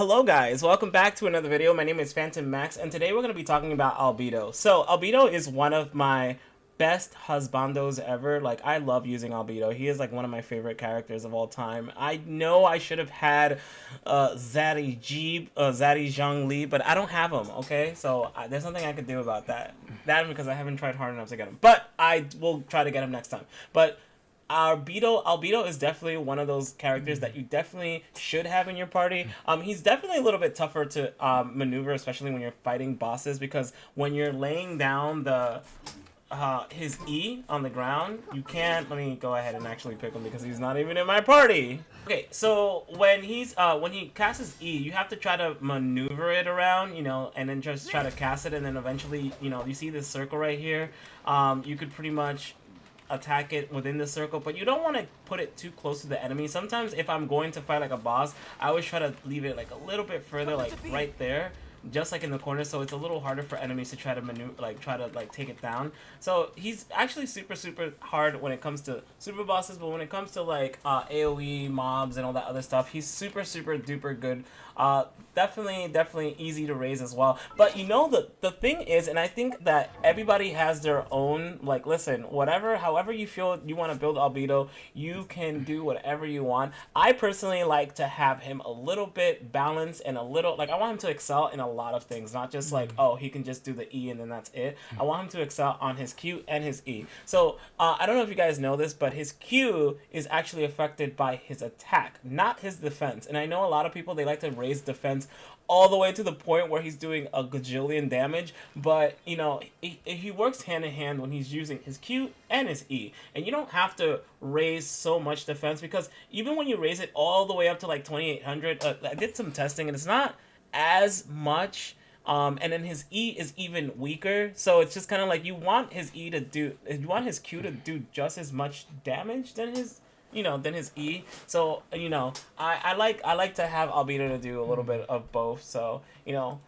Hello guys, welcome back to another video. My name is phantommaxx and today we're going to be talking about Albedo. So Albedo is one of my best husbandos ever. Like, I love using Albedo. He is like one of my favorite characters of all time. I know I should have had 𝐮𝐩𝐥𝐶, but I don't have him, okay? So there's nothing I could do about that. That because I haven't tried hard enough to get him. But I will try to get him next time. But Albedo is definitely one of those characters that you definitely should have in your party. He's definitely a little bit tougher to maneuver, especially when you're fighting bosses, because when you're laying down the his E on the ground, you can't. Let me go ahead and actually pick him because he's not even in my party. Okay, so when he casts his E, you have to try to maneuver it around, you know, and then just try to cast it, and then eventually, you know, you see this circle right here. You could pretty much attack it within the circle, but you don't want to put it too close to the enemy. Sometimes if I'm going to fight like a boss, I always try to leave it like a little bit further, like right there, just like in the corner, so it's a little harder for enemies to try to maneuver, like try to like take it down. So he's actually super hard when it comes to super bosses, but when it comes to like AoE mobs and all that other stuff, he's super duper good. Definitely easy to raise as well. But you know, the thing is, and I think that everybody has their own, like, listen, however you feel you want to build Albedo, you can do whatever you want. I personally like to have him a little bit balanced and a little, like, I want him to excel in a lot of things, not just like, oh, he can just do the E and then that's it. I want him to excel on his Q and his E. So I don't know if you guys know this, but his Q is actually affected by his attack, not his defense. And I know a lot of people, they like to raise defense all the way to the point where he's doing a gajillion damage, but you know, he works hand in hand when he's using his Q and his E, and you don't have to raise so much defense, because even when you raise it all the way up to like 2800, I did some testing and it's not as much. And then his E is even weaker, so it's just kind of like you want his Q to do just as much damage than his, you know, than his E. So, you know, I like to have Albedo to do a little bit of both. So, you know,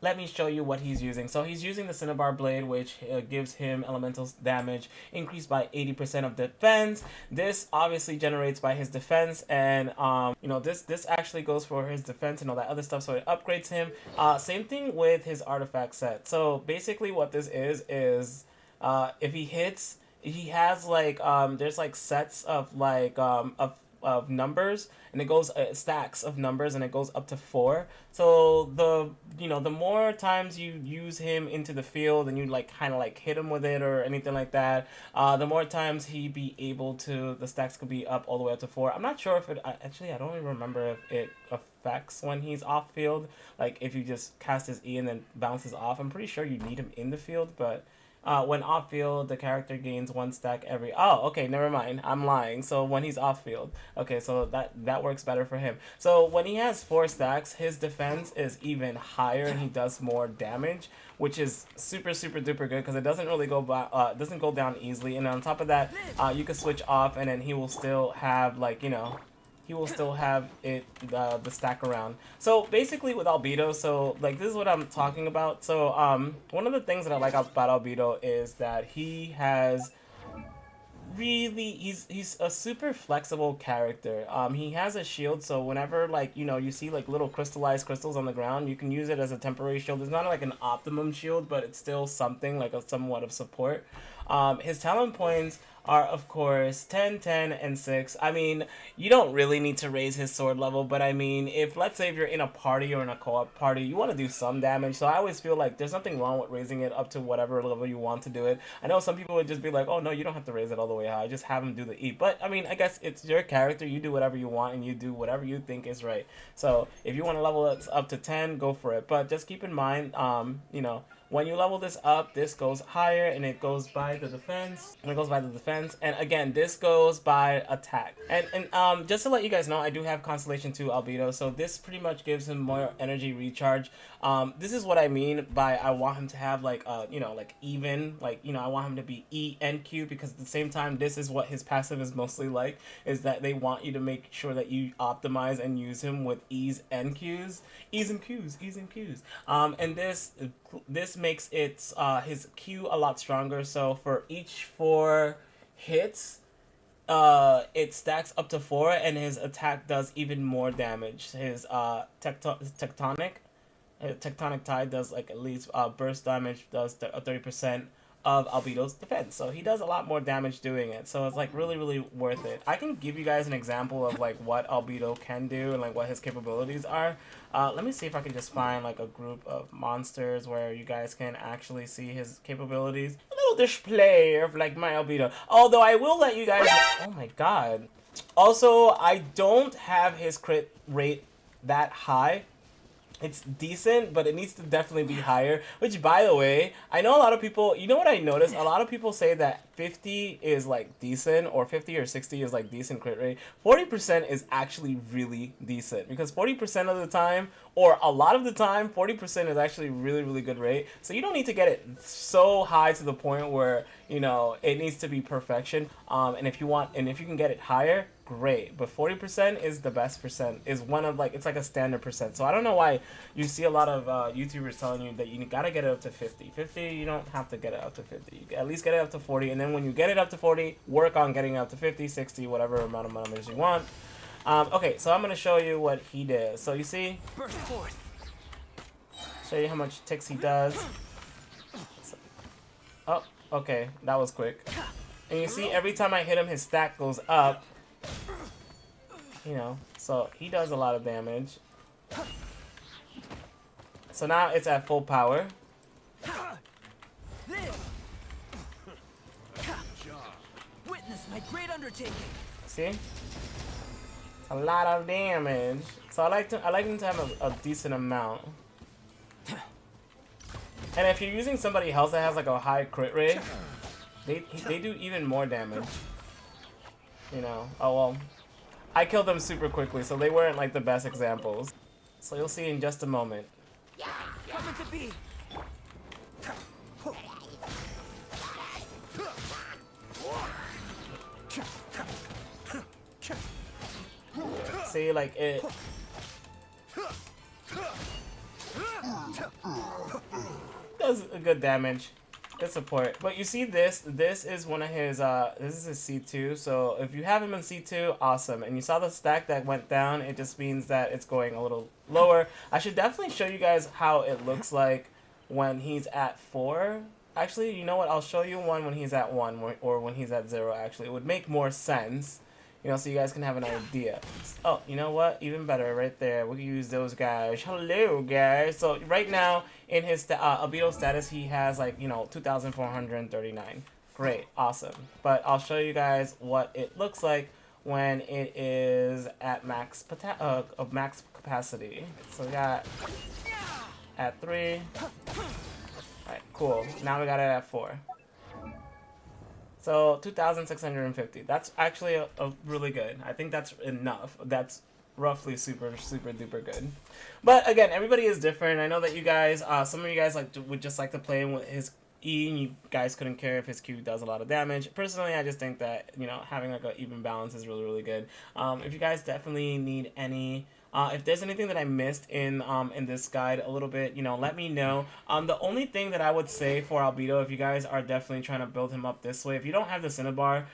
let me show you what he's using. So he's using the Cinnabar Blade, which gives him elemental damage increased by 80% of defense. This obviously generates by his defense, and you know, this actually goes for his defense and all that other stuff, so it upgrades him. Same thing with his artifact set. So basically what this is if he hits, he has like there's like sets of like of numbers, and it goes stacks of numbers, and it goes up to 4. So the more times you use him into the field and you like kind of like hit him with it or anything like that, the more times he be able to, the stacks could be up all the way up to 4. I'm not sure if it actually, I don't even remember if it affects when he's off field, like if you just cast his E and then bounces off. I'm pretty sure you need him in the field, but when off field, the character gains 1 stack every. Oh, okay, never mind. I'm lying. So when he's off field, okay, so that works better for him. So when he has 4 stacks, his defense is even higher, and he does more damage, which is super duper good because it doesn't really go doesn't go down easily. And on top of that, you can switch off, and then he will still have, like, you know, he will still have it the stack around. So basically with Albedo, so like this is what I'm talking about. So one of the things that I like about Albedo is that he has really, he's a super flexible character. He has a shield, so whenever, like, you know, you see like little crystallized crystals on the ground, you can use it as a temporary shield. It's not like an optimum shield, but it's still something like a somewhat of support. His talent points are, of course, 10, 10, and 6. I mean, you don't really need to raise his sword level, but I mean, if, let's say if you're in a party or in a co-op party, you want to do some damage, so I always feel like there's nothing wrong with raising it up to whatever level you want to do it. I know some people would just be like, oh no, you don't have to raise it all the way high, just have him do the E. But, I mean, I guess it's your character, you do whatever you want, and you do whatever you think is right. So, if you want to level it up to 10, go for it. But just keep in mind, you know, when you level this up, this goes higher, and it goes by the defense. And again, this goes by attack. And just to let you guys know, I do have Constellation 2 Albedo, so this pretty much gives him more energy recharge. This is what I mean by I want him to have like you know, like even, like, you know, I want him to be E and Q, because at the same time, this is what his passive is mostly like, is that they want you to make sure that you optimize and use him with E's and Q's. And this makes his Q a lot stronger. So for each 4 hits, it stacks up to 4, and his attack does even more damage. His tectonic tide does like at least burst damage, does 30% of Albedo's defense. So he does a lot more damage doing it. So it's like really worth it. I can give you guys an example of like what Albedo can do and like what his capabilities are. Let me see if I can just find like a group of monsters where you guys can actually see his capabilities. A little display of like my Albedo. Although I will let you guys know, oh my god. Also, I don't have his crit rate that high. It's decent, but it needs to definitely be higher. Which, by the way, I know a lot of people, you know what I noticed? A lot of people say that 50 is like decent, or 50 or 60 is like decent crit rate. 40% is actually really decent, because 40% of the time, or a lot of the time, 40% is actually really good rate. So you don't need to get it so high to the point where, you know, it needs to be perfection. And if you can get it higher, great, but 40% is the best percent, is one of like, it's like a standard percent. So I don't know why you see a lot of YouTubers telling you that you gotta get it up to 50. You don't have to get it up to 50. You at least get it up to 40, and then when you get it up to 40, work on getting it up to 50, 60, whatever amount of numbers you want. Okay, so I'm gonna show you what he did. So you see, show you how much ticks he does. Oh, okay, that was quick. And you see, every time I hit him, his stack goes up. You know, so he does a lot of damage. So now it's at full power. Witness my great undertaking. See? It's a lot of damage. So I like him to have a decent amount. And if you're using somebody else that has like a high crit rate, they do even more damage. You know, oh well. I killed them super quickly, so they weren't like the best examples. So you'll see in just a moment. Coming to be. See, like it does a good damage. Good support. But you see this is one of his this is his C2. So if you have him in C2, awesome. And you saw the stack that went down, it just means that it's going a little lower. I should definitely show you guys how it looks like when he's at 4. Actually, you know what? I'll show you one when he's at 1 or when he's at 0 actually. It would make more sense. You know, so you guys can have an idea. Oh, you know what? Even better, right there. We can use those guys. Hello, guys. So right now, in his Albedo status, he has like, you know, 2,439. Great, awesome. But I'll show you guys what it looks like when it is at max capacity. So we got at 3. All right, cool. Now we got it at 4. So 2,650. That's actually a really good. I think that's enough. That's roughly super duper good. But again, everybody is different. I know that you guys, some of you guys would just like to play with his E, and you guys couldn't care if his Q does a lot of damage. Personally, I just think that, you know, having like an even balance is really good. If you guys definitely need any. If there's anything that I missed in this guide a little bit, you know, let me know. The only thing that I would say for Albedo, if you guys are definitely trying to build him up this way, if you don't have the Cinnabar,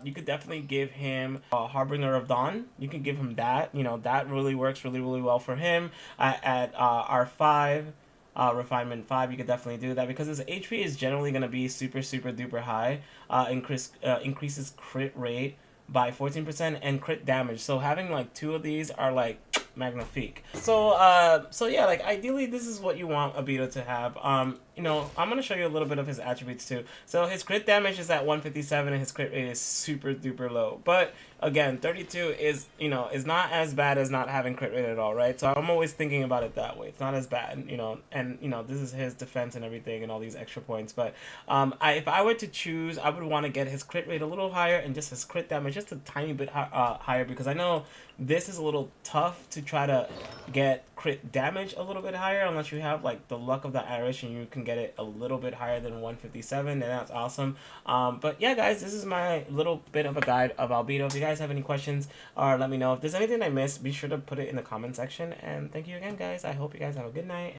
you could definitely give him Harbinger of Dawn. You can give him that. You know, that really works really well for him. At R5, Refinement 5, you could definitely do that because his HP is generally going to be super duper high. Increases crit rate by 14% and crit damage. So having like 2 of these are like magnifique. So yeah, like ideally this is what you want Albedo to have. You know, I'm gonna show you a little bit of his attributes too. So his crit damage is at 157 and his crit rate is super duper low. But again, 32 is, you know, is not as bad as not having crit rate at all, right? So I'm always thinking about it that way. It's not as bad, you know, and you know, this is his defense and everything and all these extra points. But if I were to choose, I would want to get his crit rate a little higher and just his crit damage just a tiny bit higher, because I know this is a little tough to try to get crit damage a little bit higher unless you have like the luck of the Irish and you can get it a little bit higher than 157, and that's awesome. But yeah, guys, this is my little bit of a guide of Albedo. If you guys have any questions, or let me know if there's anything I missed, be sure to put it in the comment section. And thank you again, guys. I hope you guys have a good night.